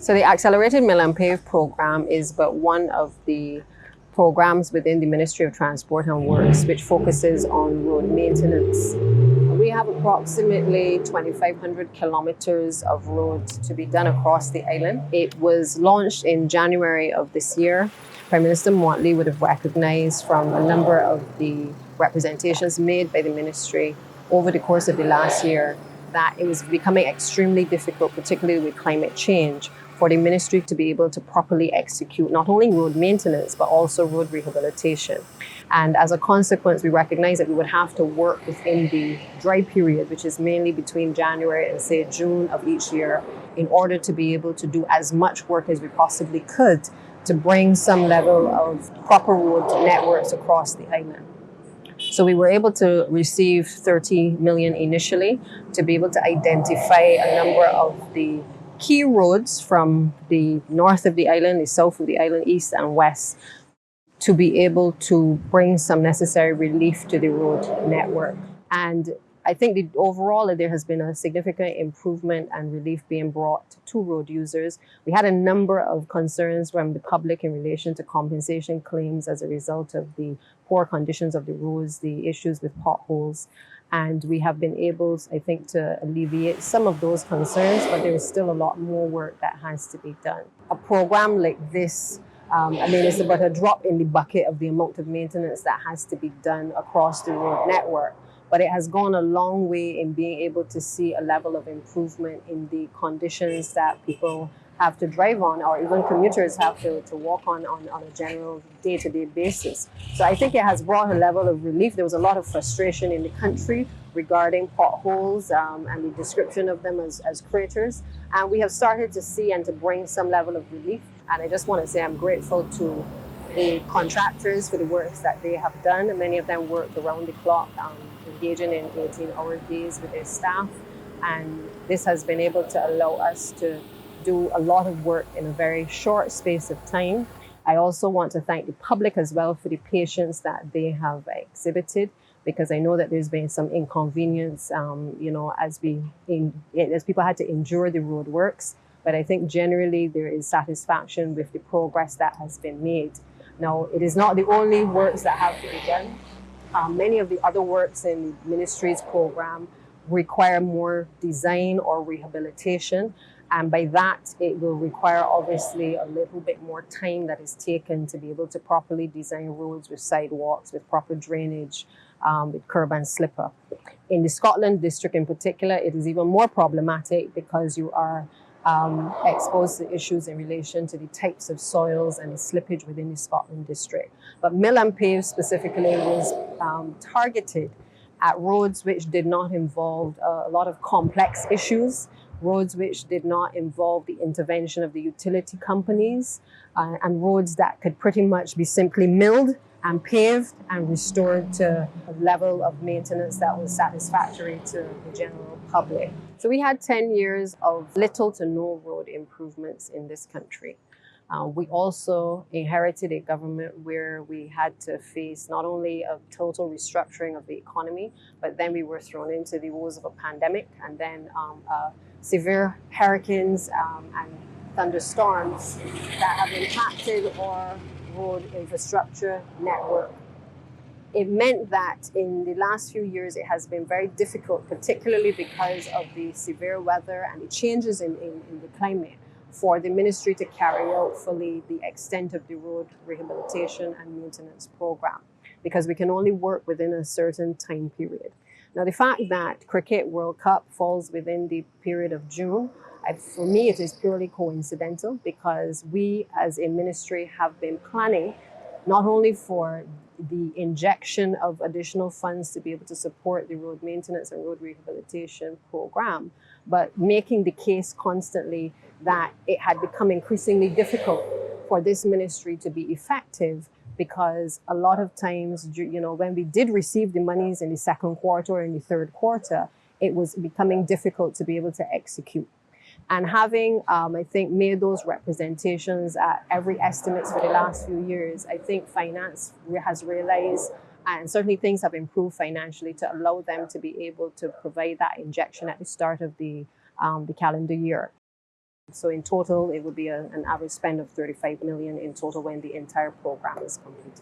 So the Accelerated Mill and Pave program is but one of the programs within the Ministry of Transport and Works which focuses on road maintenance. We have approximately 2,500 kilometers of roads to be done across the island. It was launched in January of this year. Prime Minister Motley would have recognized from a number of the representations made by the ministry over the course of the last year that it was becoming extremely difficult, particularly with climate change, for the ministry to be able to properly execute not only road maintenance, but also road rehabilitation. And as a consequence, we recognize that we would have to work within the dry period, which is mainly between January and say June of each year, in order to be able to do as much work as we possibly could to bring some level of proper road networks across the island. So we were able to receive 30 million initially to be able to identify a number of the key roads from the north of the island, the south of the island, east and west, to be able to bring some necessary relief to the road network. And I think that overall there has been a significant improvement and relief being brought to road users. We had a number of concerns from the public in relation to compensation claims as a result of the poor conditions of the roads, the issues with potholes. And we have been able, I think, to alleviate some of those concerns, but there is still a lot more work that has to be done. A program like this, it's about a drop in the bucket of the amount of maintenance that has to be done across the road network. But it has gone a long way in being able to see a level of improvement in the conditions that people have to drive on, or even commuters have to walk on a general day-to-day basis. So I think it has brought a level of relief. There was a lot of frustration in the country regarding potholes and the description of them as craters. And we have started to see and to bring some level of relief. And I just want to say I'm grateful to the contractors for the works that they have done. Many of them worked around the clock, engaging in 18-hour days with their staff. And this has been able to allow us to do a lot of work in a very short space of time. I also want to thank the public as well for the patience that they have exhibited, because I know that there's been some inconvenience, as people had to endure the road works. But I think generally there is satisfaction with the progress that has been made. Now, it is not the only works that have to be done. Many of the other works in the ministry's program require more design or rehabilitation. And by that, it will require obviously a little bit more time that is taken to be able to properly design roads with sidewalks, with proper drainage, with curb and slipper. In the Scotland district in particular, it is even more problematic because you are exposed to issues in relation to the types of soils and the slippage within the Scotland district. But Mill and Pave specifically was targeted at roads which did not involve a lot of complex issues, roads which did not involve the intervention of the utility companies, and roads that could pretty much be simply milled and paved and restored to a level of maintenance that was satisfactory to the general public. So we had 10 years of little to no road improvements in this country. We also inherited a government where we had to face not only a total restructuring of the economy, but then we were thrown into the woes of a pandemic, and then severe hurricanes and thunderstorms that have impacted our road infrastructure network. It meant that in the last few years, it has been very difficult, particularly because of the severe weather and the changes in the climate, for the ministry to carry out fully the extent of the road rehabilitation and maintenance program, because we can only work within a certain time period. Now, the fact that Cricket World Cup falls within the period of June, for me, it is purely coincidental, because we as a ministry have been planning not only for the injection of additional funds to be able to support the road maintenance and road rehabilitation program, but making the case constantly that it had become increasingly difficult for this ministry to be effective, because a lot of times, when we did receive the monies in the second quarter or in the third quarter, it was becoming difficult to be able to execute. And having, I think, made those representations at every estimates for the last few years, I think finance has realized, and certainly things have improved financially to allow them to be able to provide that injection at the start of the calendar year. So in total, it would be an average spend of 35 million in total when the entire program is complete.